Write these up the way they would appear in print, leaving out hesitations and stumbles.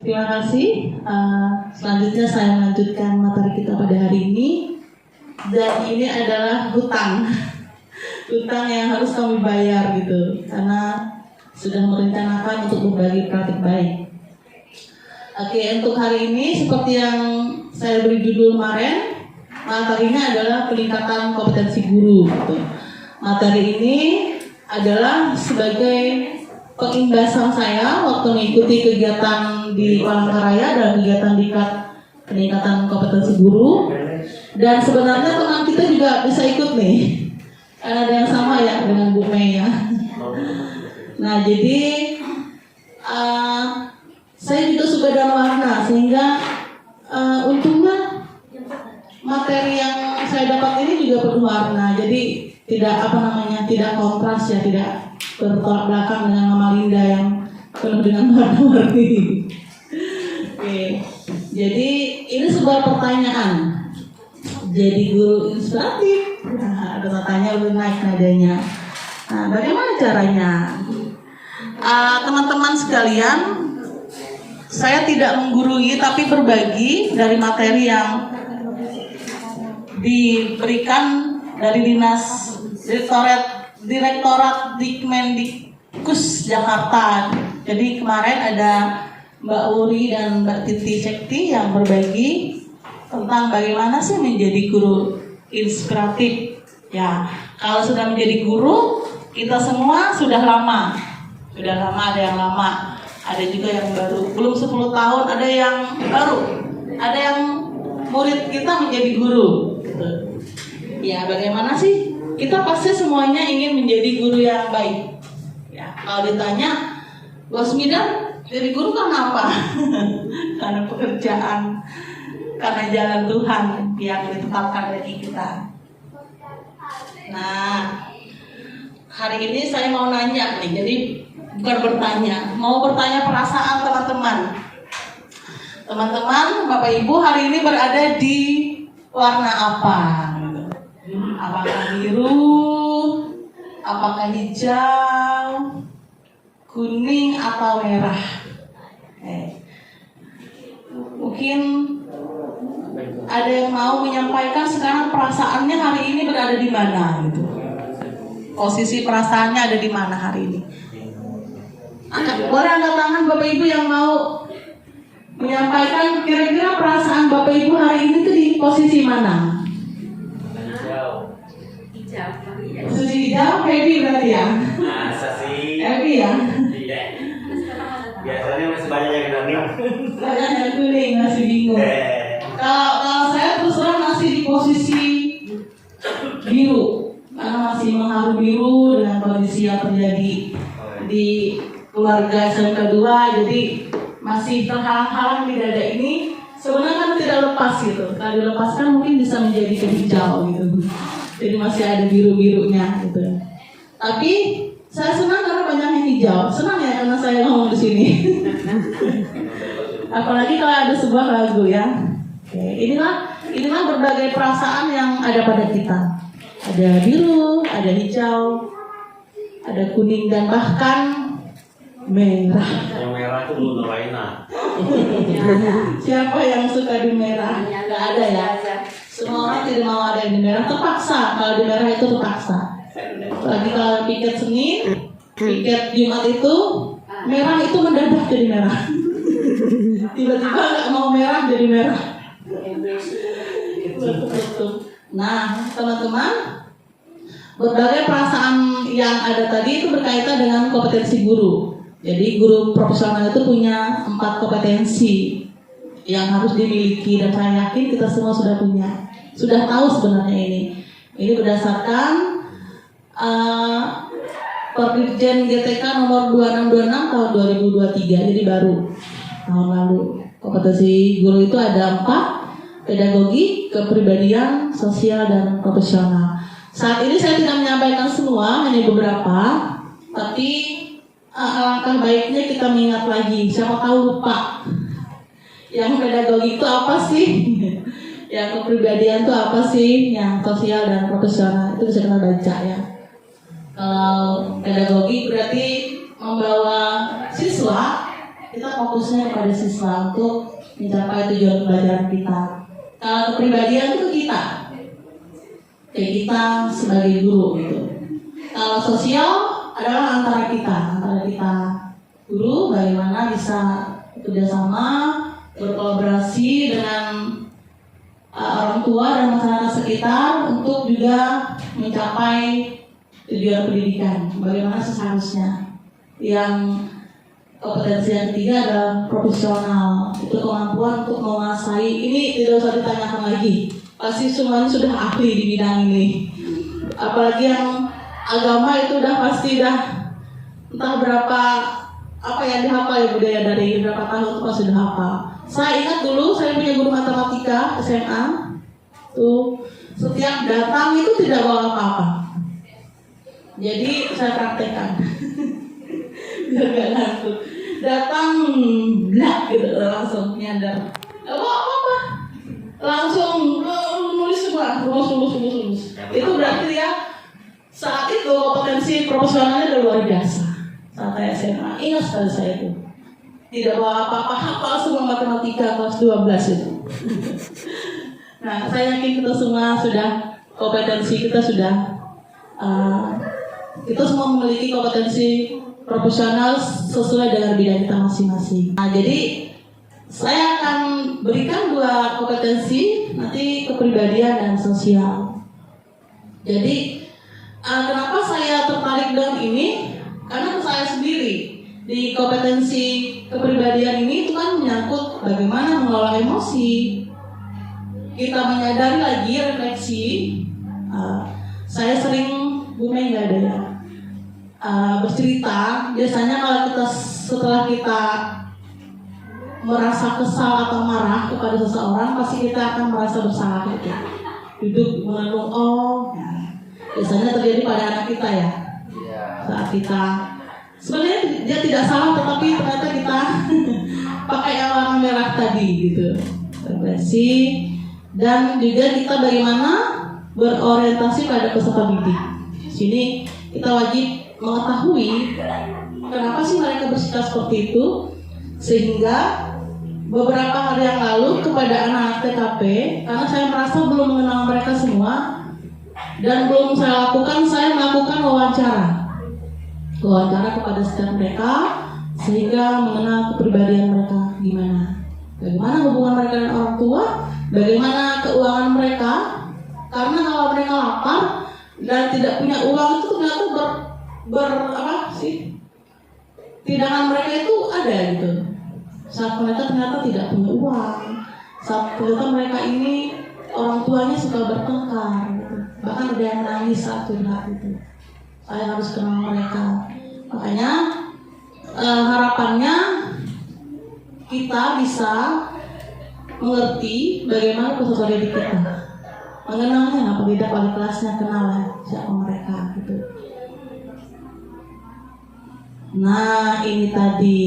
Terima kasih. Selanjutnya saya melanjutkan materi kita pada hari ini. Dan ini adalah hutang. Hutang yang harus kami bayar gitu. Karena sudah merencanakan untuk berbagi praktik baik. Oke, untuk hari ini seperti yang saya beri judul kemarin, materinya adalah peningkatan kompetensi guru gitu. Materi ini adalah sebagai pengimbasan saya waktu mengikuti kegiatan di Palangkaraya dan kegiatan diklat peningkatan kompetensi guru. Dan sebenarnya teman kita juga bisa ikut nih, karena ada yang sama ya dengan Bu Mei ya. Nah jadi saya juga suka dan warna, sehingga untungnya materi yang saya dapat ini juga penuh warna. Jadi tidak tidak kontras ya, tidak bertolak belakang dengan Mama Linda yang penuh dengan warna-warni. Oke, jadi ini sebuah pertanyaan. Jadi guru inspiratif, nah, ada tanya lebih naik nadanya. Nah, bagaimana caranya? Teman-teman sekalian, saya tidak menggurui tapi berbagi dari materi yang diberikan dari Dinas Direktorat Dikmendikbud Jakarta. Jadi kemarin ada Mbak Uri dan Mbak Titi Sekti yang berbagi tentang bagaimana sih menjadi guru inspiratif. Ya, kalau sudah menjadi guru, kita semua sudah lama, ada yang lama, ada juga yang baru, belum 10 tahun, ada yang baru, ada yang murid kita menjadi guru. Ya, bagaimana sih? Kita pasti semuanya ingin menjadi guru yang baik. Ya, kalau ditanya, Bos Midan jadi guru kan apa? Karena pekerjaan, karena jalan Tuhan yang ditetapkan bagi kita. Nah, hari ini saya mau nanya nih, jadi bukan bertanya, mau bertanya perasaan teman-teman. Teman-teman, Bapak Ibu hari ini berada di warna apa? Apakah biru, apakah hijau, kuning atau merah? Mungkin ada yang mau menyampaikan sekarang perasaannya hari ini berada di mana gitu. Posisi perasaannya ada di mana hari ini? Boleh angkat tangan Bapak Ibu yang mau menyampaikan kira-kira perasaan Bapak Ibu hari ini tuh di posisi mana? Posisi hijau, happy berarti ya? Masa sih? Happy ya? Iya. Biasanya masih banyak yang kuning. Banyak yang kuning, masih bingung. Kalau saya terus terang masih di posisi biru, karena masih mengharu biru dengan kondisi yang terjadi di keluarga SMK 2, jadi masih terhalang-halang di dada ini. Sebenarnya kan tidak lepas gitu. Kalau dilepaskan mungkin bisa menjadi ke hijau gitu. Jadi masih ada biru-birunya gitu. Tapi saya senang karena banyak yang hijau. Senang ya karena saya ngomong di sini. Apalagi kalau ada sebuah lagu ya. Oke, inilah berbagai perasaan yang ada pada kita. Ada biru, ada hijau, ada kuning dan bahkan merah. Yang merah itu belum Raina. Siapa yang suka di merah? Nggak ada ya. Semua orang tidak mau ada yang di merah. Terpaksa. Kalau di merah itu terpaksa. Lagi kalau piket Senin, piket Jumat itu merah itu mendadak jadi merah. Tiba-tiba nggak mau merah jadi merah. Nah, teman-teman, berbagai perasaan yang ada tadi itu berkaitan dengan kompetensi guru. Jadi guru profesional itu punya 4 kompetensi yang harus dimiliki, dan saya yakin kita semua sudah punya, sudah tahu sebenarnya ini. Ini berdasarkan Perdirjen GTK nomor 2626 tahun 2023, jadi baru tahun lalu. Kompetensi guru itu ada 4: pedagogi, kepribadian, sosial, dan profesional. Saat ini saya tidak menyampaikan semua, hanya beberapa, tapi alangkah baiknya kita mengingat lagi, siapa tahu lupa. Yang pedagogi itu apa sih? Yang kepribadian itu apa sih? Yang sosial dan profesional itu bisa kita baca ya. Kalau pedagogi berarti membawa siswa kita fokusnya kepada siswa untuk mencapai tujuan pembelajaran kita. Kalau kepribadian itu kita, kayak kita sebagai guru gitu. Kalau sosial adalah antara kita guru, bagaimana bisa bekerjasama, berkolaborasi dengan orang tua dan masyarakat sekitar untuk juga mencapai tujuan pendidikan. Bagaimana seharusnya. Yang kompetensi yang ketiga adalah profesional. Itu kemampuan untuk menguasai. Ini tidak usah ditanyakan lagi. Pasti semuanya sudah ahli di bidang ini. Apalagi yang agama itu udah pasti entah berapa apa yang dihafal ya budaya dari berapa tahun itu pasti sudah hafal. Saya ingat dulu saya punya guru matematika SMA tuh setiap datang itu tidak bawa apa-apa. Jadi saya praktekkan. Biar gak ngantuk. Datang blak gitu langsung nyadar. Gak bawa apa-apa. Langsung nulis semua, rumus. Itu berarti ya saat itu kompetensi profesionalnya udah luar biasa. Saat saya SMA, ingat sekali saya itu. Tidak bawa apa-apa, hafal semua matematika kelas 12 itu. Nah, saya yakin kita semua sudah kompetensi kita sudah kita semua memiliki kompetensi profesional sesuai dengan bidang kita masing-masing. Nah, jadi saya akan berikan 2 kompetensi, nanti kepribadian dan sosial. Jadi kenapa saya tertarik dengan ini? Karena saya sendiri di kompetensi kepribadian ini itu kan menyangkut bagaimana mengelola emosi. Kita menyadari lagi refleksi. Saya sering Bumi nggak ada ya. Bercerita. Biasanya kalau kita setelah kita merasa kesal atau marah kepada seseorang, pasti kita akan merasa bersalah gitu. Duduk merenung. Biasanya terjadi pada anak kita ya. Saat kita sebenarnya dia tidak salah, tetapi ternyata kita pakai yang warna merah tadi gitu, refleksi. Dan juga kita bagaimana berorientasi pada peserta didik. Di sini kita wajib mengetahui kenapa sih mereka bersikap seperti itu, sehingga beberapa hari yang lalu kepada anak-anak TKP, karena saya merasa belum mengenal mereka semua dan belum saya lakukan, saya melakukan wawancara kepada setiap mereka sehingga mengenal kepribadian mereka gimana, bagaimana hubungan mereka dengan orang tua, bagaimana keuangan mereka, karena kalau mereka lapar dan tidak punya uang itu ternyata tindakan mereka itu ada gitu. Saat mereka ternyata tidak punya uang, saat ternyata mereka ini orang tuanya suka bertengkar gitu. Bahkan ada yang nangis saat curhat itu. Saya harus kenal mereka. Makanya harapannya kita bisa mengerti bagaimana peserta didik kita, mengenalnya, apa beda wali kelasnya, kenal siapa mereka gitu. Nah, ini tadi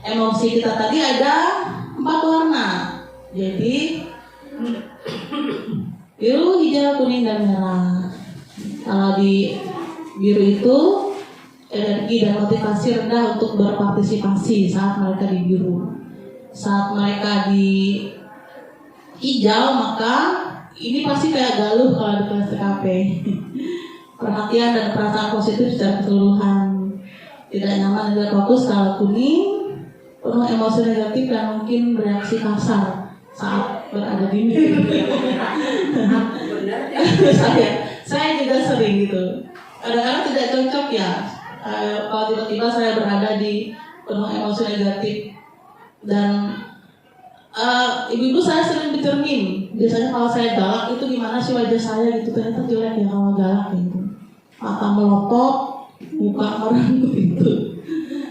emosi kita tadi ada 4 warna. Jadi biru, hijau, kuning, dan merah. Kalau di biru itu energi dan motivasi rendah untuk berpartisipasi saat mereka di biru. Saat mereka di hijau, maka ini pasti kayak galuh kalau di kelas TKP. Perhatian dan perasaan positif secara keseluruhan. Tidak nyaman dan fokus. Kalau kuning, penuh emosi negatif dan mungkin bereaksi kasar saat berada di biru. Saya juga sering gitu. Kadang-kadang tidak cocok ya. Kalau tiba-tiba saya berada di penuh emosi negatif dan ibu-ibu saya sering bercermin. Biasanya kalau saya galak itu gimana sih wajah saya gitu, ternyata jelek ya kalau galak gitu. Mata melotot, muka merenggut itu.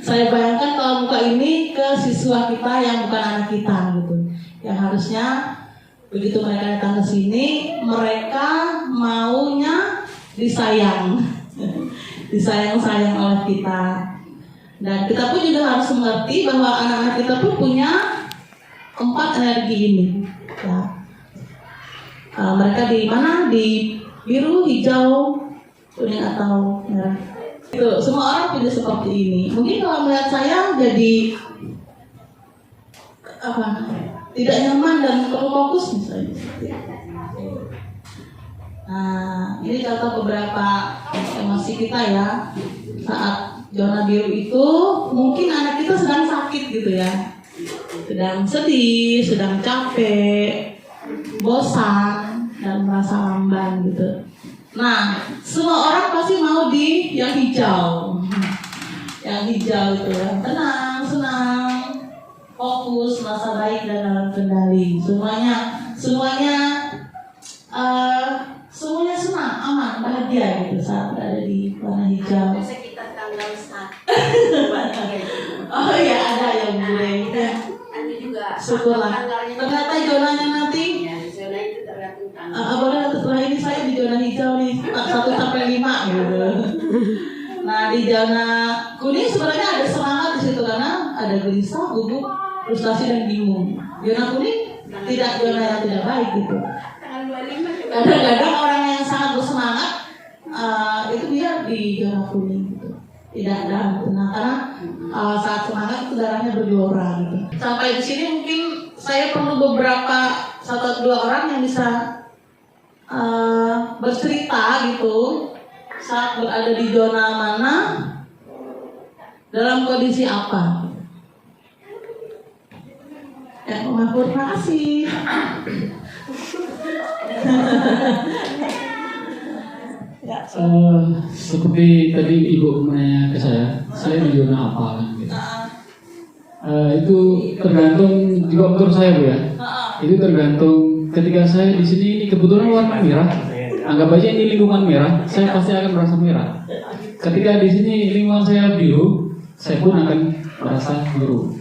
Saya bayangkan kalau muka ini ke siswa kita yang bukan anak kita gitu. Yang harusnya begitu mereka datang ke sini, mereka maunya disayang. Disayang-sayang oleh kita. Dan kita pun juga harus mengerti bahwa anak-anak kita pun punya 4 energi ini ya. Mereka di mana? Di biru, hijau, kuning atau merah. Itu semua orang punya seperti ini. Mungkin kalau melihat saya jadi tidak nyaman dan perlu fokus misalnya. Nah, ini contoh beberapa emosi kita ya saat zona biru itu. Mungkin anak kita sedang sakit gitu ya, sedang sedih, sedang capek, bosan, dan merasa lamban gitu. Nah, semua orang pasti mau di yang hijau. Yang hijau itu yang tenang, senang, fokus, merasa baik dan dalam kendali. Semuanya senang, aman, bahagia gitu saat berada di warna hijau. Sekitar tanggal 1. Oh iya, ada yang boleh gitu ya. Nanti juga Syukurlah. tanggalnya. Ternyata zonanya nanti Ya, zona itu tergantung tanggal. boleh setelah ini saya di zona hijau nih 1 sampai 5 gitu. Nah, di zona kuning sebenarnya ada semangat di situ karena ada gelisah, gugup, frustasi dan bingung. Zona kuning tidak zona yang tidak baik gitu. Tanggal 25 juga. Kadang-kadang orang yang sangat bersemangat itu dia di zona kuning gitu. Tidak dalam tenang karena saat semangat itu darahnya bergelora gitu. Sampai di sini mungkin saya perlu beberapa 1-2 orang yang bisa bercerita gitu saat berada di zona mana, dalam kondisi apa. Ya, terima kasih. Ya, seperti tadi Ibu menanya ke saya di zona apa kan gitu. Itu tergantung juga menurut saya Bu ya. Itu tergantung ketika saya di sini ini kebetulan warna merah. Anggap aja ini lingkungan merah, saya pasti akan merasa merah. Ketika di sini lingkungan saya biru, saya pun akan merasa biru.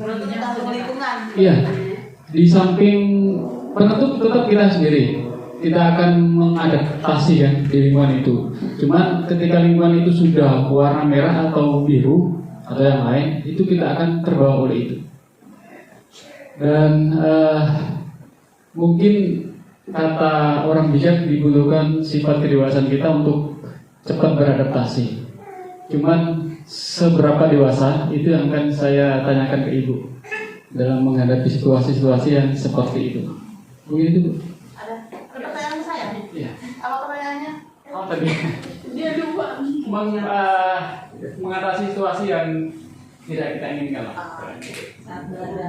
Iya. Di samping penentu tetap kita sendiri. Kita akan mengadaptasi kan di lingkungan itu. Cuman ketika lingkungan itu sudah warna merah atau biru atau yang lain, itu kita akan terbawa oleh itu. Dan mungkin kata orang bijak dibutuhkan sifat kedewasaan kita untuk cepat beradaptasi. Cuman seberapa dewasa itu yang akan saya tanyakan ke Ibu dalam menghadapi situasi-situasi yang seperti itu. Mungkin itu Bu. Ada pertanyaan saya? Iya. Apa pertanyaannya? Oh tadi Dia lupa. mengatasi situasi yang tidak kita inginkan.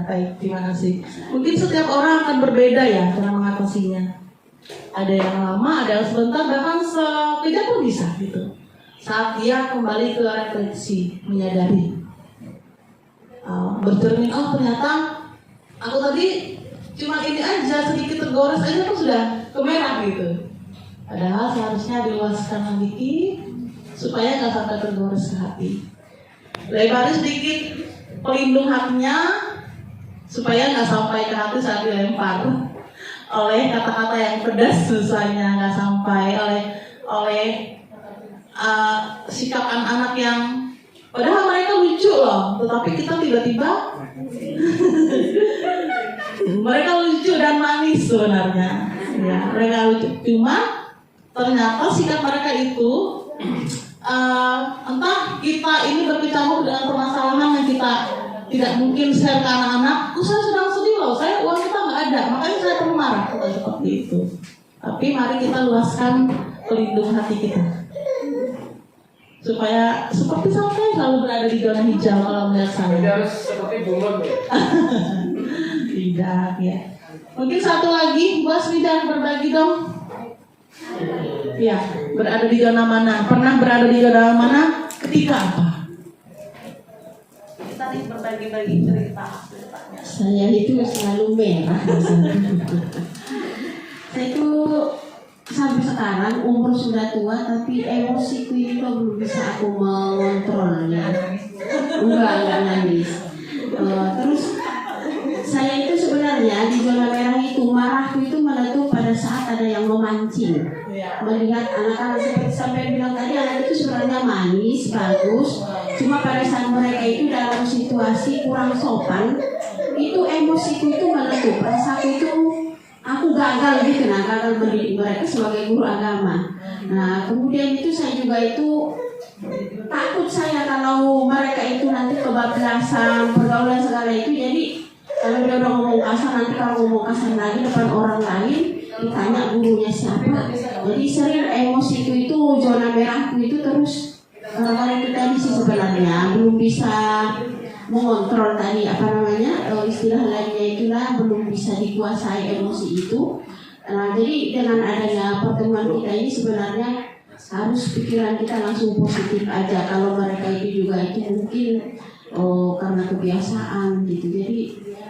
Baik, terima kasih. Mungkin setiap orang akan berbeda ya cara mengatasinya. Ada yang lama, ada yang sebentar, bahkan sekejap pun bisa gitu. Saat dia kembali ke refleksi, menyadari, bercermin, oh ternyata aku tadi cuma ini aja, sedikit tergores aja aku sudah ke merah gitu. Padahal seharusnya diluaskan lagi supaya nggak sampai tergores ke hati. Lebarin sedikit pelindung hatinya supaya nggak sampai ke hati saat dilempar oleh kata-kata yang pedas, misalnya nggak sampai oleh sikap anak-anak yang padahal mereka lucu loh, tetapi kita tiba-tiba mereka lucu dan manis sebenarnya, ya mereka lucu. Cuma ternyata sikap mereka itu entah kita ini berkecamuk dengan permasalahan yang kita tidak mungkin share ke anak-anak. Saya sedang sedih loh, uang kita nggak ada, makanya saya perlu marah seperti itu. Tapi mari kita luaskan pelindung hati kita supaya seperti sampai selalu berada di zona hijau kalau melihat saya. Harus seperti bunglon. Tidak ya. Mungkin satu lagi, Bu Asmida berbagi dong. Ya, berada di zona mana? Pernah berada di zona mana? Ketika apa? Kita nih berbagi-bagi cerita. Saya itu selalu merah. Saya itu sampai sekarang umur sudah tua, tapi emosiku itu belum bisa aku mengontrolnya. Enggak nangis. Terus saya itu sebenarnya di zona merah itu marahku itu meletup pada saat ada yang memancing. Melihat anak-anak seperti sampai bilang tadi, anak itu sebenarnya manis, bagus. Cuma pada saat mereka itu dalam situasi kurang sopan, itu emosiku itu meletup. Pada saat itu aku gagal gitu, gagal mendidik mereka sebagai guru agama. Nah kemudian itu saya juga itu takut saya kalau mereka itu nanti kebablasan pergaulan segala itu. Jadi Kalau dia udah ngomong kasar, nanti kalau ngomong kasar lagi depan orang lain, ditanya gurunya siapa. Jadi sering emosiku itu, zona merahku itu terus kadang-kadang itu tadi sih sebenarnya belum bisa mengontrol tadi istilah lainnya itulah belum bisa dikuasai emosi itu. Nah, jadi dengan adanya pertemuan kita ini sebenarnya harus pikiran kita langsung positif aja. Kalau mereka itu juga itu mungkin karena kebiasaan gitu. Jadi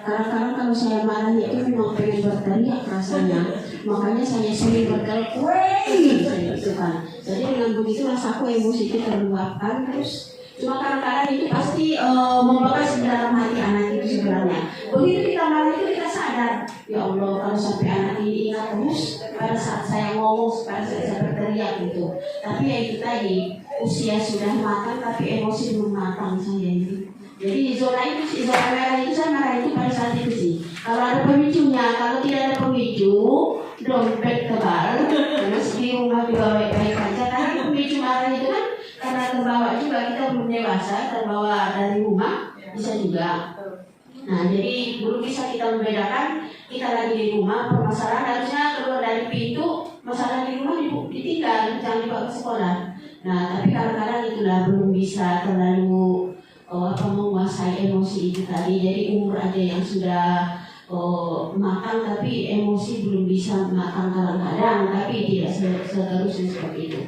kadang-kadang kalau saya marah itu memang pengen berteriak rasanya. Makanya saya sering berteriak, gitu kan. Jadi dengan begitu rasaku emosi itu terluapkan terus. Cuma kadang-kadang itu pasti membekas di dalam hati anak itu sebenarnya. Begitu kita marah itu kita sadar, ya Allah kalau sampai anak ini ingat terus pada saat saya ngomong, pada saat saya berteriak gitu. Tapi ya itu tadi, usia sudah matang tapi emosi belum matang saya ini. Jadi zona merah itu saya marah itu pada saat itu sih. Kalau ada pemicunya, kalau tidak ada pemicu, dompet tebal, terus di rumah juga baik-baik aja. Karena pemicu marah itu kan karena terbawa juga, kita belum dewasa, terbawa dari rumah bisa juga. Nah, jadi belum bisa kita membedakan kita lagi di rumah, permasalahan harusnya keluar dari pintu, masalah di rumah ditinggal, jangan dibawa ke sekolah. Nah, tapi kadang-kadang itulah belum bisa terlalu menguasai emosi itu tadi. Jadi umur aja yang sudah matang tapi emosi belum bisa matang kadang-kadang, tapi tidak seterusnya seperti itu.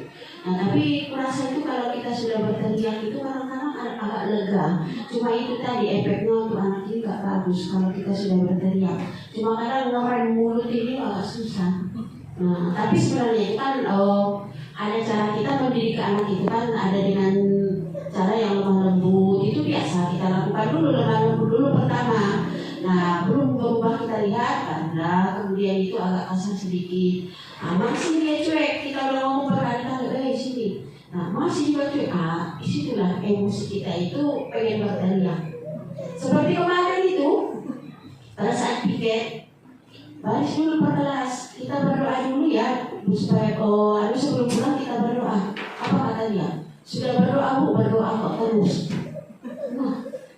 Nah, tapi kurasa itu kalau kita sudah berteriak itu kadang-kadang agak lega. Cuma itu tadi efeknya untuk anak ini gak bagus kalau kita sudah berteriak. Cuma kadang ngerem mulut ini agak susah. Nah, tapi sebenarnya itu kan ada cara kita mendidik anak itu kan ada dengan cara yang lemah lembut. Itu biasa kita lakukan dulu, lemah lembut dulu pertama. Nah, belum berubah kita lihat karena kemudian itu agak kasar sedikit. Masih dia cuek, kita udah ngomong berkali-kali, sini. Nah, masih juga cuek. Disitulah emosi kita itu pengen berteriak. Seperti kemarin itu, pada saat piket, baris dulu per kelas, kita berdoa dulu ya, supaya sebelum pulang kita berdoa. Apa kata dia? Sudah berdoa bu, berdoa kok terus.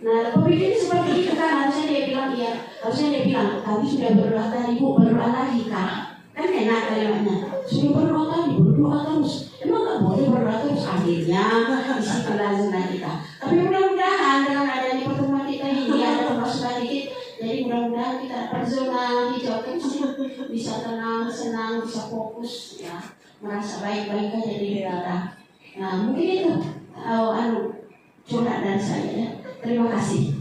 Nah, pemikiran seperti itu kan harusnya dia bilang iya, harusnya dia bilang kami sudah berdoa tadi bu, berdoa lagi kak. Kan enak kalimatnya, sudah berdoa tadi, berdoa terus. Emang nggak boleh berdoa terus? Akhirnya disitulah zona kita. Tapi mudah-mudahan dengan adanya pertemuan kita ini ada pemasukan dikit. Jadi mudah-mudahan kita berzona hijau kecil, bisa tenang, senang, bisa fokus ya, merasa baik-baik aja diri kita. Nah, mungkin itu curhat dari saya ya. Terima kasih.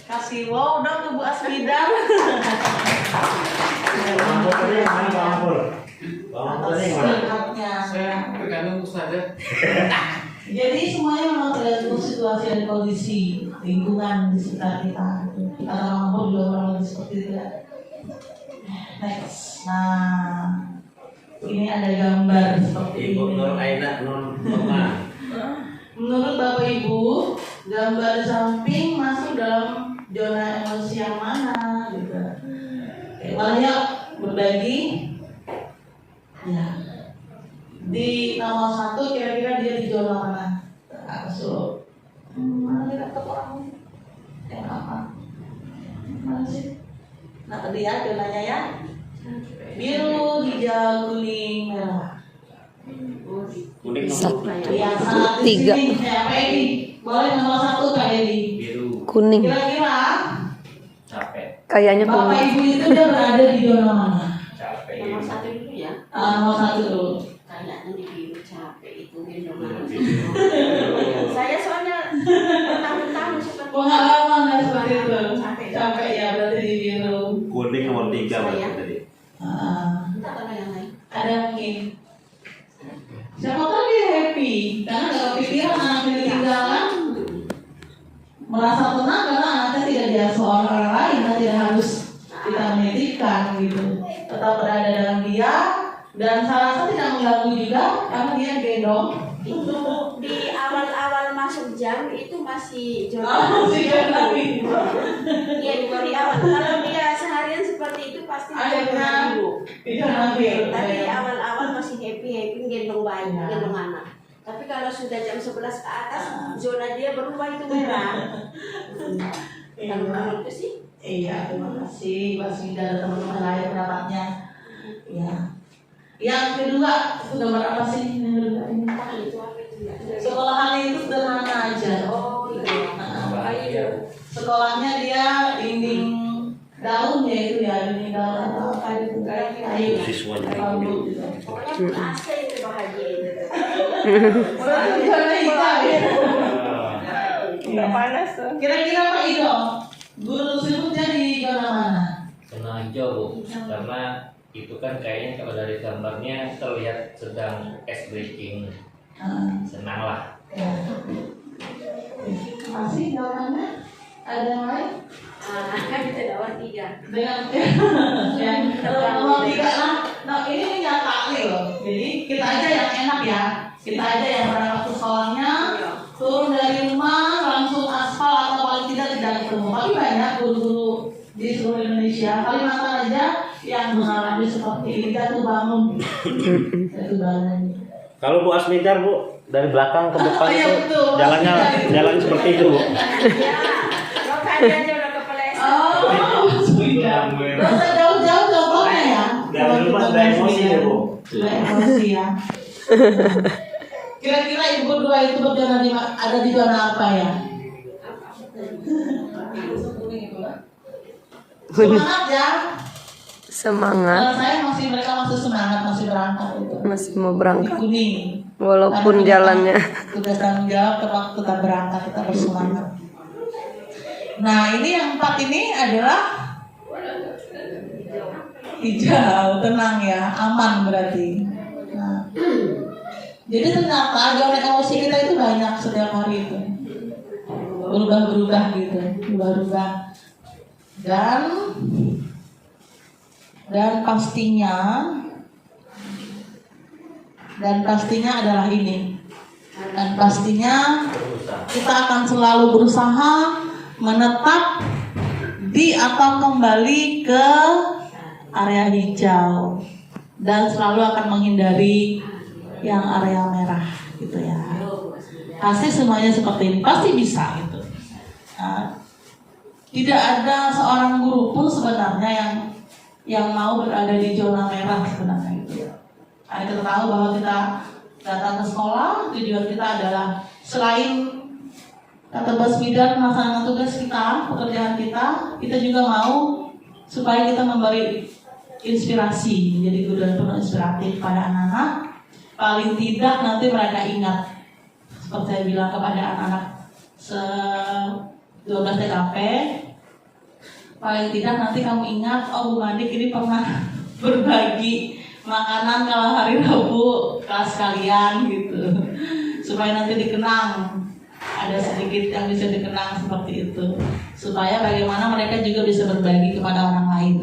Kasih wow dong ke Bu Asmida. Saya tergantung Ustazah. Jadi semuanya memang tergantung situasi dan kondisi lingkungan di sekitar kita. Kita mampu juga orang seperti itu ya. Next. Nah, ini ada gambar seperti Ibu ini. Nur Aina Nur Mama. Menurut Bapak Ibu, gambar samping masuk dalam zona emosi yang mana gitu. Warnanya berbagi. Ya. Di nomor 1 kira-kira dia di zona mana? Masuk. Mana dia kata orang? Yang apa? Mana sih? Nah tadi ya zonanya ya. Biru, hijau, kuning, merah. Kuning nomor Yang saat di sini Pak Edi, boleh nomor 1 Pak Edi. biru. Kuning. Kira-kira Capek. Kayaknya Bapak kuning. Ibu itu dia berada di zona mana? Capek. Nomor 1 dulu ya. Nomor 1 dulu. Kayaknya di biru capek itu gendongan. Saya soalnya bertahun-tahun seperti Pengalaman ya seperti itu. Capek. Capek ya berarti di biru. Kuning nomor 3 berarti tadi. Kita tambah yang lain. Ada mungkin. Siapa tahu dia happy karena gak kepikiran anaknya ditinggalkan. Merasa tenang karena anaknya tidak diasuh orang lain dan tidak harus kita menitipkan gitu. Tetap berada dalam dia dan saya rasa tidak mengganggu juga karena dia gendong. Itu di awal-awal masuk jam itu masih Masih gendong. Iya, di awal. Kalau dia seharian seperti itu pasti Akhirnya dulu. tidak nanti. Tapi di awal-awal masih happy gendong bayi, Ya. gendong anak. Tapi kalau sudah jam 11 ke atas, zona dia berubah itu merah. Iya, terima kasih Mbak Swida dan teman-teman lain pendapatnya. Iya. Yang kedua, sudah berapa sih yang kedua ini? Sekolahannya itu sederhana aja. Sekolahnya dia dinding daun ya itu ya, dinding daun atau apa itu kayu. Siswanya Bambu gitu. Nggak panas tuh. Kira-kira Pak Ido, guru tersebutnya di zona mana? Zona hijau Bu, karena itu kan kayaknya kalau dari gambarnya terlihat sedang ice breaking. Senang lah. Ya. Masih jawabannya? Ada yang lain? Dengan yang nomor 3 lah. Nah ini nyata nih loh. Jadi kita aja yang enak ya. Kita aja yang pada waktu sekolahnya turun dari rumah langsung aspal atau paling tidak ketemu. Tapi banyak guru-guru di seluruh Indonesia. Kalimantan aja yang mengalami seperti ini. Jatuh bangun. Jatuh bangun. Kalau Bu Asmidar Bu, dari belakang ke depan iya, itu betul. jalan seperti itu Bu. Oh, sudah. Gak usah jauh-jauh contohnya ya. Dari rumah sudah emosi ya Bu. Sudah emosi ya. Kira-kira ibu berdua itu berjalan ada di zona apa ya? Semangat ya. Semangat, Kalau saya mereka masih semangat, masih berangkat itu. masih mau Di berangkat. kuning. Walaupun Karena kita jalannya. Sudah tanggung jawab waktu kita berangkat kita bersemangat. Nah ini yang 4 ini adalah hijau, tenang ya, aman berarti. Nah, jadi ternyata zona emosi kita itu banyak setiap hari itu, berubah-berubah gitu, berubah-ubah. Dan pastinya adalah ini. Dan pastinya kita akan selalu berusaha menetap di atau kembali ke area hijau dan selalu akan menghindari yang area merah gitu ya. Pasti semuanya seperti ini, pasti bisa gitu. Nah, tidak ada seorang guru pun sebenarnya yang mau berada di zona merah sebenarnya itu. Karena kita tahu bahwa kita datang ke sekolah, tujuan kita adalah selain kata Mbak Swida melaksanakan tugas kita, pekerjaan kita juga mau supaya kita memberi inspirasi, menjadi guru dan penuh inspiratif pada anak-anak. Paling tidak nanti mereka ingat, seperti saya bilang kepada anak-anak 12 TKP, paling tidak nanti kamu ingat, oh Bu Manik ini pernah berbagi makanan kalau hari Rabu kelas kalian gitu, supaya nanti dikenang, ada sedikit yang bisa dikenang seperti itu, supaya bagaimana mereka juga bisa berbagi kepada orang lain.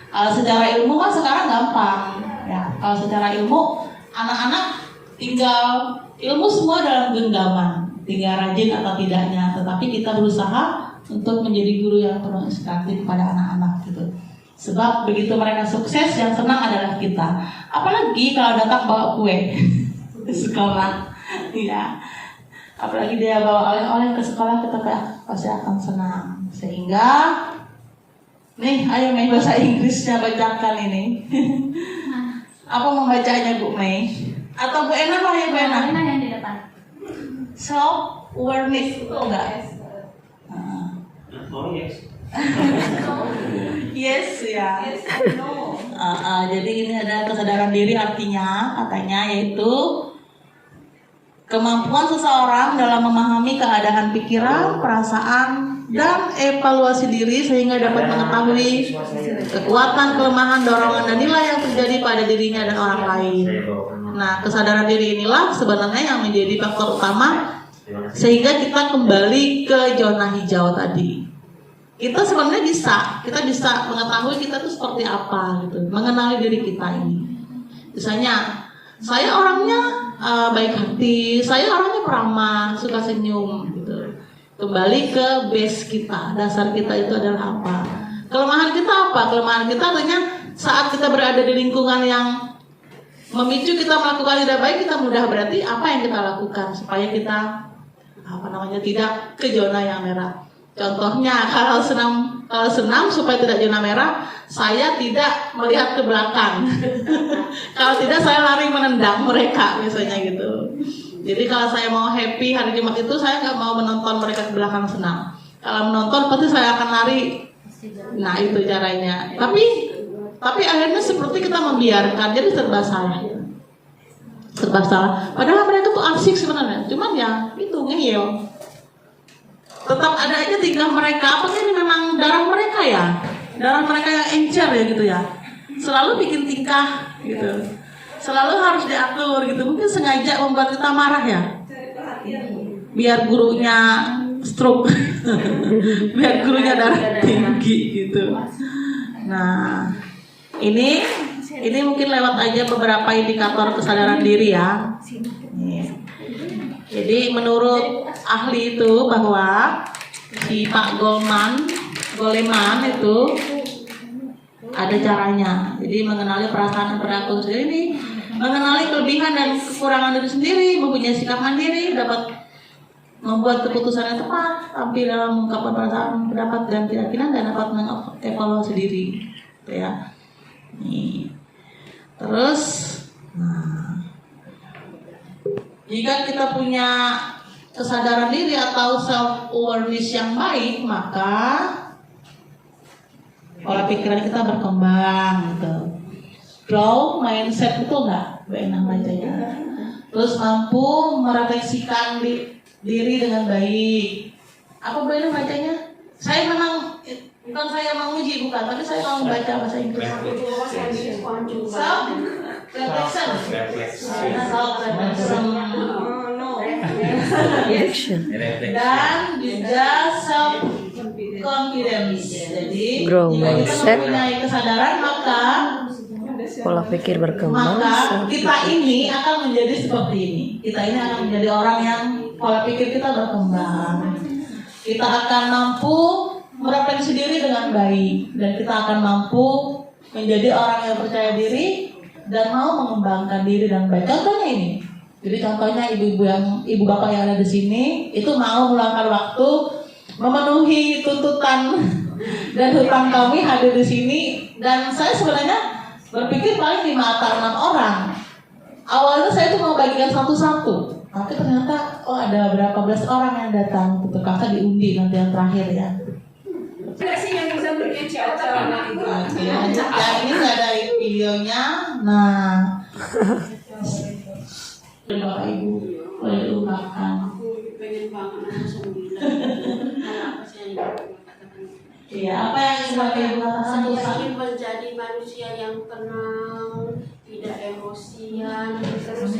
Kalau secara ilmu kan sekarang gampang ya, kalau secara ilmu anak-anak tinggal ilmu semua dalam genggaman, tinggal rajin atau tidaknya, tetapi kita berusaha untuk menjadi guru yang penuh inspiratif kepada anak-anak gitu. Sebab begitu mereka sukses, yang senang adalah kita. Apalagi kalau datang bawa kue ke sekolah, ya. Apalagi dia bawa oleh-oleh ke sekolah, kita pasti akan senang. Sehingga, nih, ayo Mei bahasa Inggrisnya bacakan ini. Apa membacanya Bu Mei? Atau Bu Ena lah ya Bu Ena? Mana yang di depan? Self awareness itu enggak? Oh yes. Yes ya. Jadi ini ada kesadaran diri, artinya katanya yaitu kemampuan seseorang dalam memahami keadaan pikiran, perasaan, dan evaluasi diri sehingga dapat mengetahui kekuatan, kelemahan, dorongan, dan nilai yang terjadi pada dirinya dan orang lain. Nah, kesadaran diri inilah sebenarnya yang menjadi faktor utama sehingga kita kembali ke zona hijau tadi. Kita sebenarnya kita bisa mengetahui kita tuh seperti apa gitu, mengenali diri kita ini. Misalnya, saya orangnya baik hati, saya orangnya peramah, suka senyum gitu. Kembali ke base kita, dasar kita itu adalah apa? Kelemahan kita apa? Kelemahan kita artinya saat kita berada di lingkungan yang memicu kita melakukan tidak baik, kita mudah berarti apa yang kita lakukan supaya kita tidak ke zona yang merah. Contohnya kalau senam supaya tidak zona merah, saya tidak melihat ke belakang. Kalau tidak saya lari menendang mereka biasanya gitu. Jadi kalau saya mau happy hari Jumat itu saya nggak mau menonton mereka ke belakang senam. Kalau menonton pasti saya akan lari. Nah itu caranya. Tapi akhirnya seperti kita membiarkan, jadi serba salah. Serba salah. Padahal mereka tuh asik sebenarnya. Cuman ya itu ngeyel. Tetap ada aja tingkah mereka. Apakah ini memang darah mereka ya? Darah mereka yang encer ya gitu ya. Selalu bikin tingkah gitu. Selalu harus diatur gitu. Mungkin sengaja membuat kita marah ya. Biar gurunya stroke. Biar gurunya darah tinggi gitu. Nah, ini mungkin lewat aja beberapa indikator kesadaran diri ya. Jadi menurut ahli itu bahwa si Pak Goleman itu ada caranya. Jadi mengenali perasaan dan perilaku sendiri ini, mengenali kelebihan dan kekurangan diri sendiri, mempunyai sikap mandiri, dapat membuat keputusan yang tepat, tampil dalam mengungkapkan perasaan, pendapat dan keyakinan, dan dapat mengevaluasi diri. Gitu ya. Nih. Terus, jika kita punya kesadaran diri atau self awareness yang baik, maka pola pikiran kita berkembang gitu. Grow mindset itu enggak, enak bacanya. Terus mampu merefleksikan diri dengan baik. Apa boleh bacanya? Saya memang bukan saya mau uji, bukan, tapi saya mau baca bahasa Inggris. Self reflection. Dan juga self confidence. Jadi Grow jika kita mindset. mempunyai kesadaran, maka Pola pikir berkembang. kita ini akan menjadi seperti ini. Kita ini akan menjadi orang yang pola pikir kita berkembang. Kita akan mampu merefleksi diri dengan baik, dan kita akan mampu menjadi orang yang percaya diri dan mau mengembangkan diri dengan baik. Contohnya ini. Jadi contohnya ibu bapak yang ada di sini itu mau meluangkan waktu memenuhi tuntutan dan hutang kami hadir di sini, dan saya sebenarnya berpikir paling 5 atau 6 orang. Awalnya saya tuh mau bagikan satu-satu, tapi ternyata ada berapa belas orang yang datang. Gitu, kakak diundi nanti yang terakhir ya. Enggak sih yang bisa berkecil itu. Ya, ini nggak ada videonya. Nah, Bapak Ibu boleh diungkapkan. Aku pengen banget langsung bilang. Apa sih yang katakan? Iya, apa yang ingin Bapak Ibu katakan? Saya ingin menjadi manusia yang tenang, tidak emosian, terus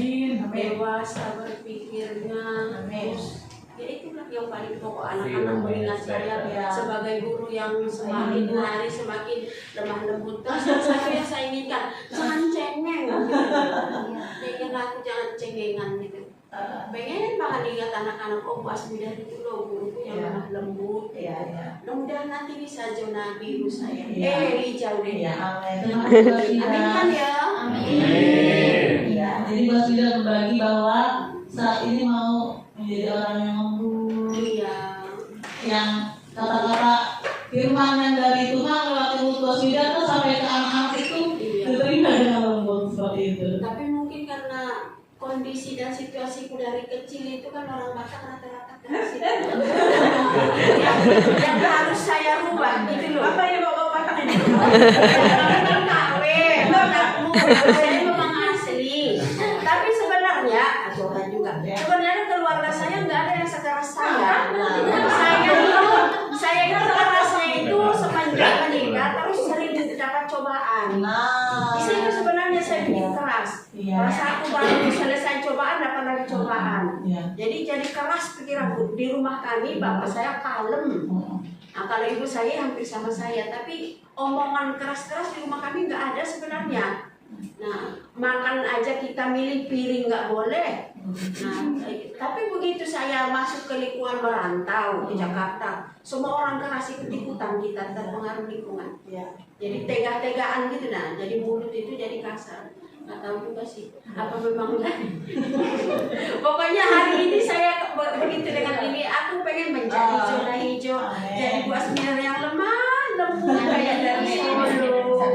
dewasa berpikirnya. Terus ya itulah yang paling pokok. Anak-anak mengingat saya sebagai guru yang semakin hari semakin lemah lembut. Terus yang saya inginkan jangan cengeng. Pengen aku jangan cengengan gitu. Pengen banget ingat anak-anak pas muda itu loh, guru yang lemah lembut. Mudah-mudahan nanti bisa zona biru saya. Hijau deh. Amin kan ya. Amin. Ya, jadi Mbak sudah berbagi bahwa saat ini mau menjadi orang yang lembut, yang kata-kata firman yang dari Tuhan lewat mulut Mbak Sudah tuh sampai ke anak-anak itu diterima dengan lembut seperti itu. Tapi mungkin karena kondisi dan situasiku dari kecil itu kan orang Batak rata-rata keras itu. yang harus saya rubah gitu loh. Apa yang bapak Batak ini? Kan kawin, saya memang asli. Tapi sebenarnya, Tuhan juga. Sebenarnya keluarga saya nggak ada yang sekeras saya. Saya itu kerasnya itu sepanjang menikah terus sering dapat cobaan. Di situ sebenarnya saya bikin keras. Masa aku baru selesai cobaan, dapat lagi cobaan. Jadi keras pikiranku. Di rumah kami bapak saya kalem. Nah, kalau ibu saya hampir sama saya, tapi omongan keras-keras di rumah kami nggak ada sebenarnya. Nah, makan aja kita milih piring nggak boleh. Nah, tapi begitu saya masuk ke lingkungan merantau di Jakarta, semua orang keras ikut-ikutan kita terpengaruh lingkungan. Jadi tega-tegaan gitu nah, jadi mulut itu jadi kasar. Nggak tahu juga sih. Apa memang pokoknya hari ini saya begitu dengan ini, aku pengen menjadi zona hijau, jadi Bu Asmiar yang lemah lembut kayak dari Solo.